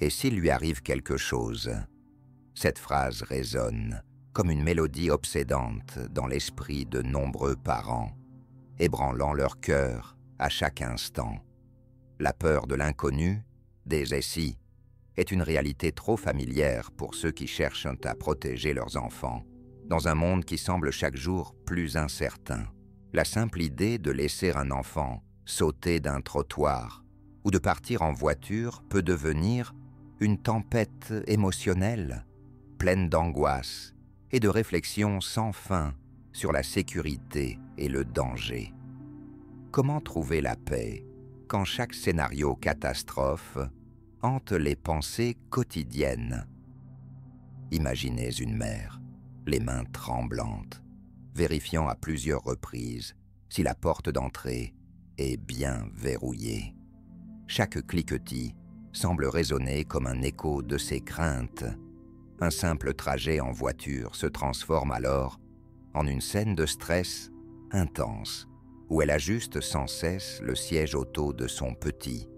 Et s'il lui arrive quelque chose? Cette phrase résonne comme une mélodie obsédante dans l'esprit de nombreux parents, ébranlant leur cœur à chaque instant. La peur de l'inconnu, des SI, est une réalité trop familière pour ceux qui cherchent à protéger leurs enfants, dans un monde qui semble chaque jour plus incertain. La simple idée de laisser un enfant sauter d'un trottoir ou de partir en voiture peut devenir une tempête émotionnelle, pleine d'angoisse et de réflexions sans fin sur la sécurité et le danger. Comment trouver la paix quand chaque scénario catastrophe hante les pensées quotidiennes? Imaginez une mère, les mains tremblantes, vérifiant à plusieurs reprises si la porte d'entrée est bien verrouillée. Chaque cliquetis semble résonner comme un écho de ses craintes. Un simple trajet en voiture se transforme alors en une scène de stress intense, où elle ajuste sans cesse le siège auto de son petit,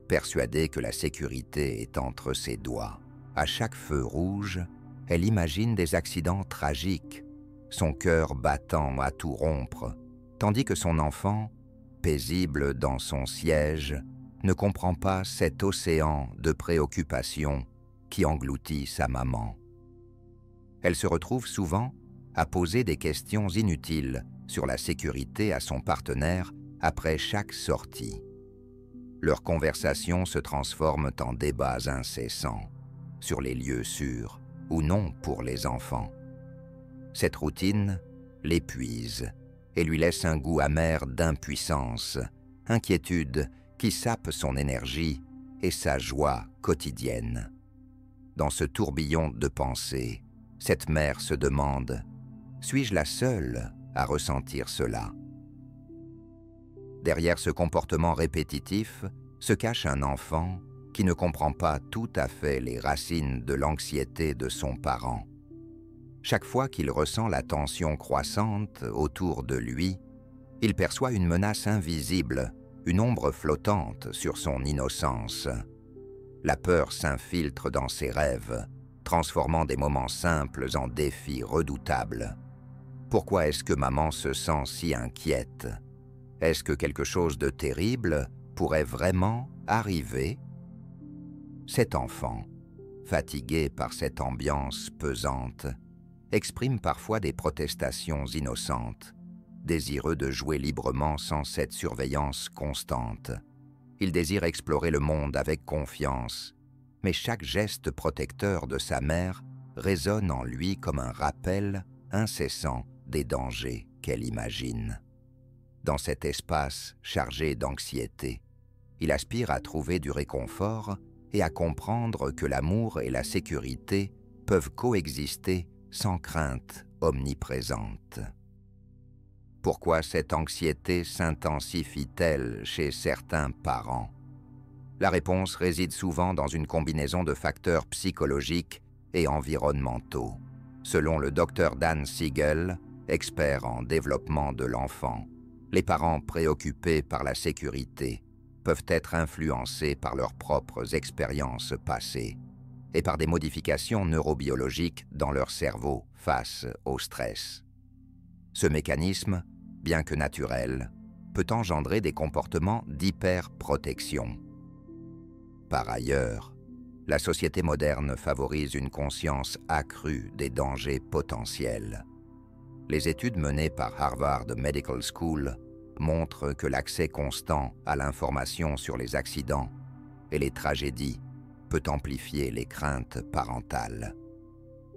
persuadée que la sécurité est entre ses doigts. À chaque feu rouge, elle imagine des accidents tragiques, son cœur battant à tout rompre, tandis que son enfant, paisible dans son siège, ne comprend pas cet océan de préoccupations qui engloutit sa maman. Elle se retrouve souvent à poser des questions inutiles sur la sécurité à son partenaire après chaque sortie. Leurs conversations se transforment en débats incessants sur les lieux sûrs ou non pour les enfants. Cette routine l'épuise et lui laisse un goût amer d'impuissance, inquiétude qui sape son énergie et sa joie quotidienne. Dans ce tourbillon de pensées, cette mère se demande « Suis-je la seule à ressentir cela ?» Derrière ce comportement répétitif se cache un enfant qui ne comprend pas tout à fait les racines de l'anxiété de son parent. Chaque fois qu'il ressent la tension croissante autour de lui, il perçoit une menace invisible, une ombre flottante sur son innocence. La peur s'infiltre dans ses rêves, transformant des moments simples en défis redoutables. Pourquoi est-ce que maman se sent si inquiète? Est-ce que quelque chose de terrible pourrait vraiment arriver? Cet enfant, fatigué par cette ambiance pesante, exprime parfois des protestations innocentes, désireux de jouer librement sans cette surveillance constante. Il désire explorer le monde avec confiance, mais chaque geste protecteur de sa mère résonne en lui comme un rappel incessant des dangers qu'elle imagine. Dans cet espace chargé d'anxiété, il aspire à trouver du réconfort et à comprendre que l'amour et la sécurité peuvent coexister sans crainte omniprésente. Pourquoi cette anxiété s'intensifie-t-elle chez certains parents? La réponse réside souvent dans une combinaison de facteurs psychologiques et environnementaux. Selon le Dr Dan Siegel, expert en développement de l'enfant, les parents préoccupés par la sécurité peuvent être influencés par leurs propres expériences passées et par des modifications neurobiologiques dans leur cerveau face au stress. Ce mécanisme, bien que naturel, peut engendrer des comportements d'hyperprotection. Par ailleurs, la société moderne favorise une conscience accrue des dangers potentiels. Les études menées par Harvard Medical School montrent que l'accès constant à l'information sur les accidents et les tragédies peut amplifier les craintes parentales.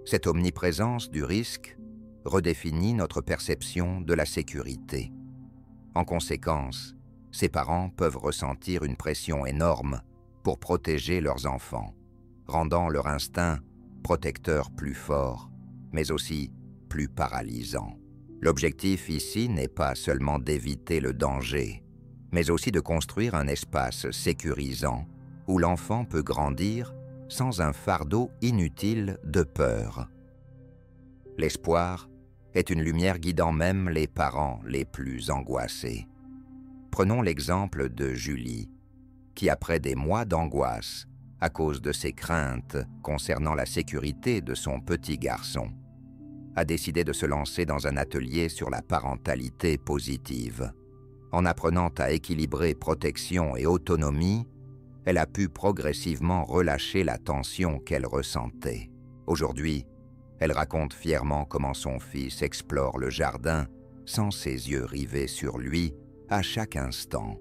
Cette omniprésence du risque redéfinit notre perception de la sécurité. En conséquence, ces parents peuvent ressentir une pression énorme pour protéger leurs enfants, rendant leur instinct protecteur plus fort, mais aussi plus paralysant. L'objectif ici n'est pas seulement d'éviter le danger, mais aussi de construire un espace sécurisant où l'enfant peut grandir sans un fardeau inutile de peur. L'espoir est une lumière guidant même les parents les plus angoissés. Prenons l'exemple de Julie, qui après des mois d'angoisse à cause de ses craintes concernant la sécurité de son petit garçon, a décidé de se lancer dans un atelier sur la parentalité positive. En apprenant à équilibrer protection et autonomie, elle a pu progressivement relâcher la tension qu'elle ressentait. Aujourd'hui, elle raconte fièrement comment son fils explore le jardin sans ses yeux rivés sur lui à chaque instant,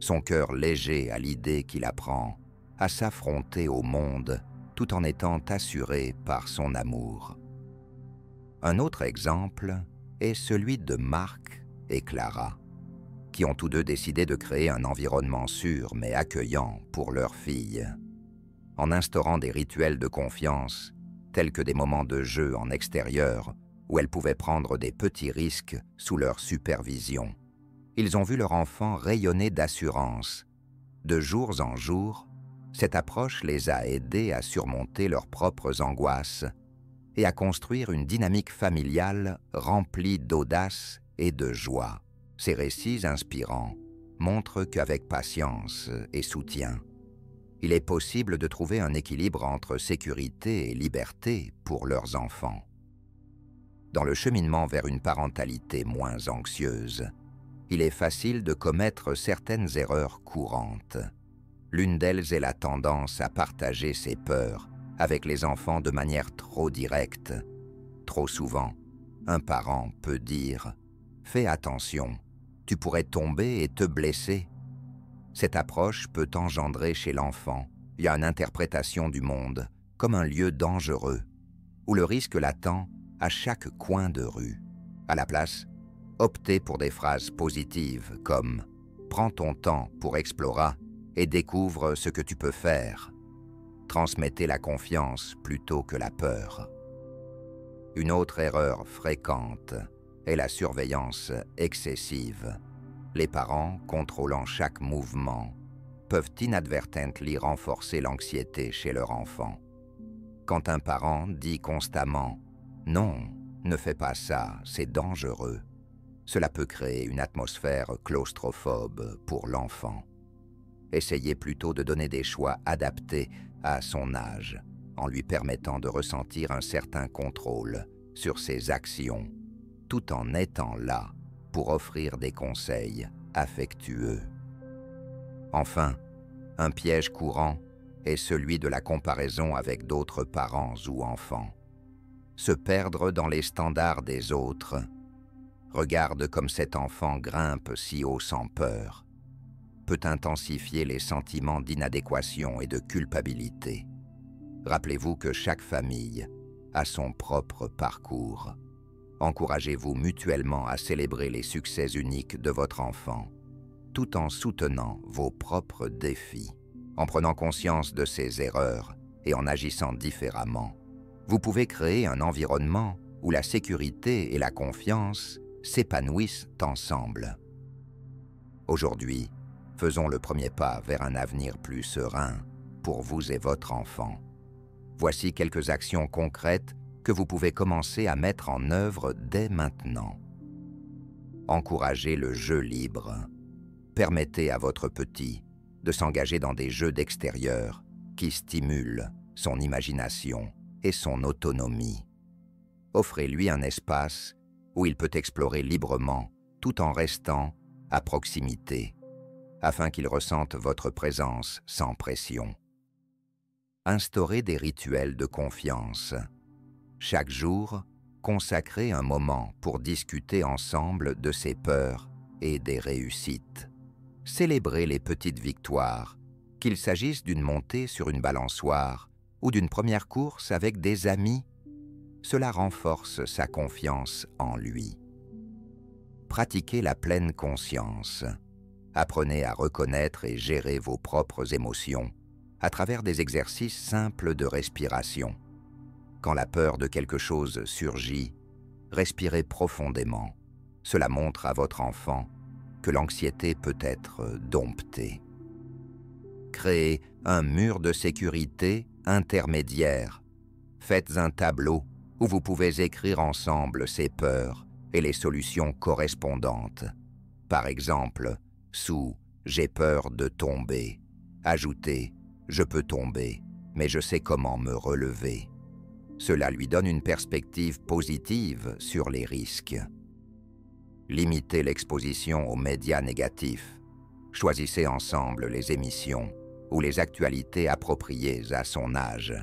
son cœur léger à l'idée qu'il apprend à s'affronter au monde tout en étant assuré par son amour. Un autre exemple est celui de Marc et Clara, qui ont tous deux décidé de créer un environnement sûr mais accueillant pour leur fille. En instaurant des rituels de confiance, tels que des moments de jeu en extérieur, où elles pouvaient prendre des petits risques sous leur supervision, ils ont vu leur enfant rayonner d'assurance. De jours en jour, cette approche les a aidés à surmonter leurs propres angoisses et à construire une dynamique familiale remplie d'audace et de joie. Ces récits inspirants montrent qu'avec patience et soutien, il est possible de trouver un équilibre entre sécurité et liberté pour leurs enfants. Dans le cheminement vers une parentalité moins anxieuse, il est facile de commettre certaines erreurs courantes. L'une d'elles est la tendance à partager ses peurs avec les enfants de manière trop directe. Trop souvent, un parent peut dire « Fais attention, tu pourrais tomber et te blesser ». Cette approche peut engendrer chez l'enfant une interprétation du monde comme un lieu dangereux, où le risque l'attend à chaque coin de rue. À la place, optez pour des phrases positives comme « Prends ton temps pour explorer et découvre ce que tu peux faire ». Transmettez la confiance plutôt que la peur. Une autre erreur fréquente est la surveillance excessive. Les parents, contrôlant chaque mouvement, peuvent inadvertently renforcer l'anxiété chez leur enfant. Quand un parent dit constamment « Non, ne fais pas ça, c'est dangereux », cela peut créer une atmosphère claustrophobe pour l'enfant. Essayez plutôt de donner des choix adaptés à son âge, en lui permettant de ressentir un certain contrôle sur ses actions, tout en étant là pour offrir des conseils affectueux. Enfin, un piège courant est celui de la comparaison avec d'autres parents ou enfants. Se perdre dans les standards des autres. Regarde comme cet enfant grimpe si haut sans peur, peut intensifier les sentiments d'inadéquation et de culpabilité. Rappelez-vous que chaque famille a son propre parcours. Encouragez-vous mutuellement à célébrer les succès uniques de votre enfant, tout en soutenant vos propres défis. En prenant conscience de ses erreurs et en agissant différemment, vous pouvez créer un environnement où la sécurité et la confiance s'épanouissent ensemble. Aujourd'hui, faisons le premier pas vers un avenir plus serein pour vous et votre enfant. Voici quelques actions concrètes que vous pouvez commencer à mettre en œuvre dès maintenant. Encouragez le jeu libre. Permettez à votre petit de s'engager dans des jeux d'extérieur qui stimulent son imagination et son autonomie. Offrez-lui un espace où il peut explorer librement tout en restant à proximité, afin qu'il ressente votre présence sans pression. Instaurez des rituels de confiance. Chaque jour, consacrez un moment pour discuter ensemble de ses peurs et des réussites. Célébrez les petites victoires, qu'il s'agisse d'une montée sur une balançoire ou d'une première course avec des amis. Cela renforce sa confiance en lui. Pratiquez la pleine conscience. Apprenez à reconnaître et gérer vos propres émotions à travers des exercices simples de respiration. Quand la peur de quelque chose surgit, respirez profondément. Cela montre à votre enfant que l'anxiété peut être domptée. Créez un mur de sécurité intermédiaire. Faites un tableau où vous pouvez écrire ensemble ces peurs et les solutions correspondantes. Par exemple, sous « J'ai peur de tomber », ajoutez Je peux tomber, mais je sais comment me relever. Cela lui donne une perspective positive sur les risques. Limitez l'exposition aux médias négatifs. Choisissez ensemble les émissions ou les actualités appropriées à son âge.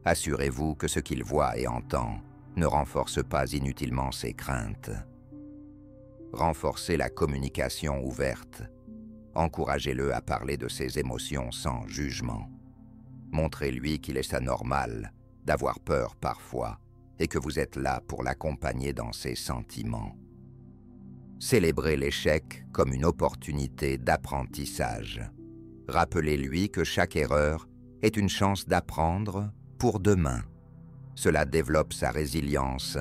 Assurez-vous que ce qu'il voit et entend ne renforce pas inutilement ses craintes. Renforcez la communication ouverte. Encouragez-le à parler de ses émotions sans jugement. Montrez-lui qu'il est anormal d'avoir peur parfois et que vous êtes là pour l'accompagner dans ses sentiments. Célébrez l'échec comme une opportunité d'apprentissage. Rappelez-lui que chaque erreur est une chance d'apprendre pour demain. Cela développe sa résilience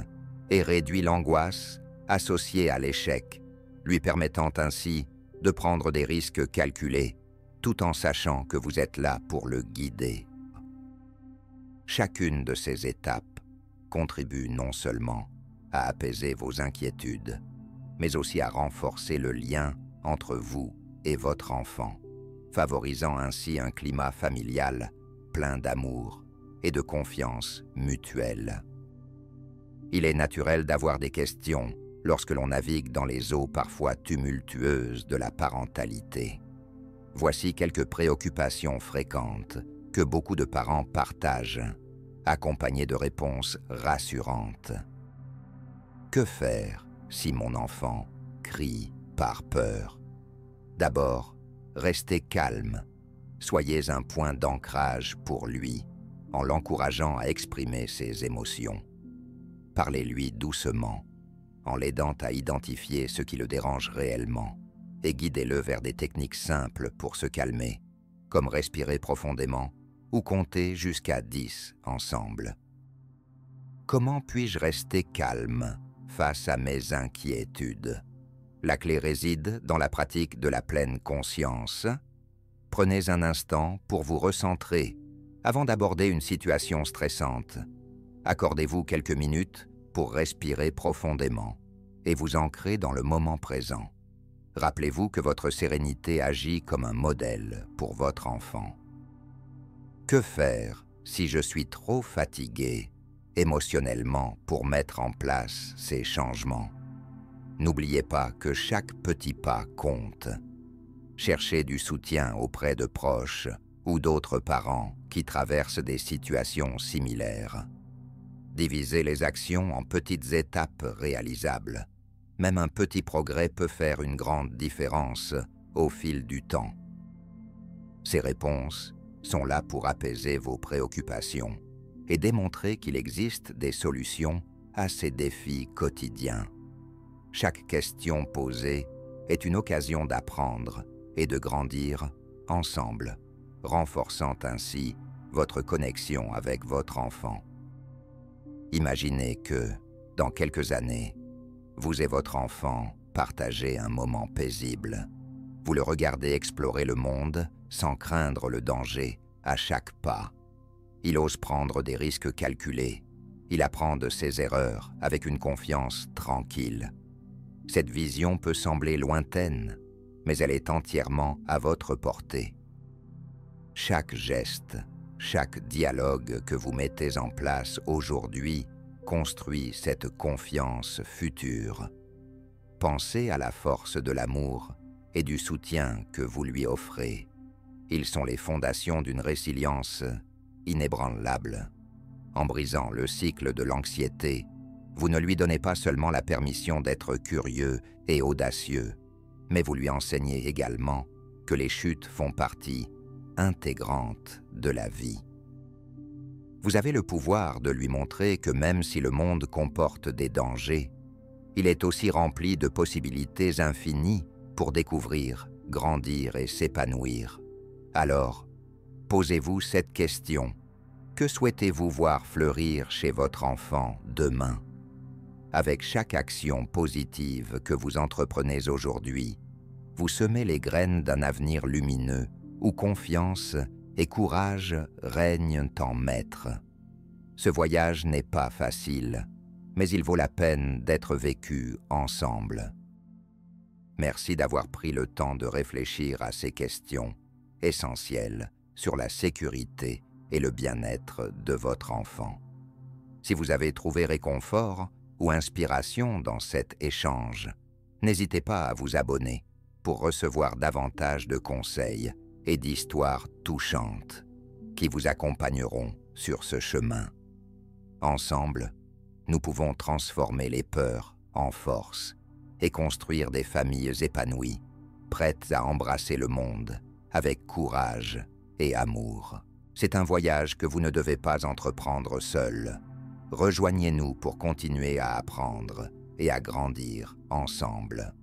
et réduit l'angoisse associée à l'échec, lui permettant ainsi de prendre des risques calculés, tout en sachant que vous êtes là pour le guider. Chacune de ces étapes contribue non seulement à apaiser vos inquiétudes, mais aussi à renforcer le lien entre vous et votre enfant, favorisant ainsi un climat familial plein d'amour et de confiance mutuelle. Il est naturel d'avoir des questions lorsque l'on navigue dans les eaux parfois tumultueuses de la parentalité. Voici quelques préoccupations fréquentes que beaucoup de parents partagent, accompagnées de réponses rassurantes. Que faire si mon enfant crie par peur? D'abord, restez calme. Soyez un point d'ancrage pour lui, en l'encourageant à exprimer ses émotions. Parlez-lui doucement, en l'aidant à identifier ce qui le dérange réellement, et guidez-le vers des techniques simples pour se calmer, comme respirer profondément ou compter jusqu'à 10 ensemble. Comment puis-je rester calme face à mes inquiétudes? La clé réside dans la pratique de la pleine conscience. Prenez un instant pour vous recentrer avant d'aborder une situation stressante. Accordez-vous quelques minutes pour respirer profondément et vous ancrer dans le moment présent. Rappelez-vous que votre sérénité agit comme un modèle pour votre enfant. Que faire si je suis trop fatigué émotionnellement pour mettre en place ces changements? N'oubliez pas que chaque petit pas compte. Cherchez du soutien auprès de proches ou d'autres parents qui traversent des situations similaires. Divisez les actions en petites étapes réalisables. Même un petit progrès peut faire une grande différence au fil du temps. Ces réponses sont là pour apaiser vos préoccupations et démontrer qu'il existe des solutions à ces défis quotidiens. Chaque question posée est une occasion d'apprendre et de grandir ensemble, renforçant ainsi votre connexion avec votre enfant. Imaginez que, dans quelques années, vous et votre enfant partagez un moment paisible. Vous le regardez explorer le monde sans craindre le danger à chaque pas. Il ose prendre des risques calculés. Il apprend de ses erreurs avec une confiance tranquille. Cette vision peut sembler lointaine, mais elle est entièrement à votre portée. Chaque geste, chaque dialogue que vous mettez en place aujourd'hui construit cette confiance future. Pensez à la force de l'amour et du soutien que vous lui offrez. Ils sont les fondations d'une résilience inébranlable. En brisant le cycle de l'anxiété, vous ne lui donnez pas seulement la permission d'être curieux et audacieux, mais vous lui enseignez également que les chutes font partie intégrante de la vie. Vous avez le pouvoir de lui montrer que même si le monde comporte des dangers, il est aussi rempli de possibilités infinies pour découvrir, grandir et s'épanouir. Alors, posez-vous cette question. Que souhaitez-vous voir fleurir chez votre enfant demain? Avec chaque action positive que vous entreprenez aujourd'hui, vous semez les graines d'un avenir lumineux où confiance et courage règnent en maître. Ce voyage n'est pas facile, mais il vaut la peine d'être vécu ensemble. Merci d'avoir pris le temps de réfléchir à ces questions essentielles sur la sécurité et le bien-être de votre enfant. Si vous avez trouvé réconfort ou inspiration dans cet échange, n'hésitez pas à vous abonner pour recevoir davantage de conseils et d'histoires touchantes qui vous accompagneront sur ce chemin. Ensemble, nous pouvons transformer les peurs en force et construire des familles épanouies, prêtes à embrasser le monde avec courage et amour. C'est un voyage que vous ne devez pas entreprendre seul. Rejoignez-nous pour continuer à apprendre et à grandir ensemble.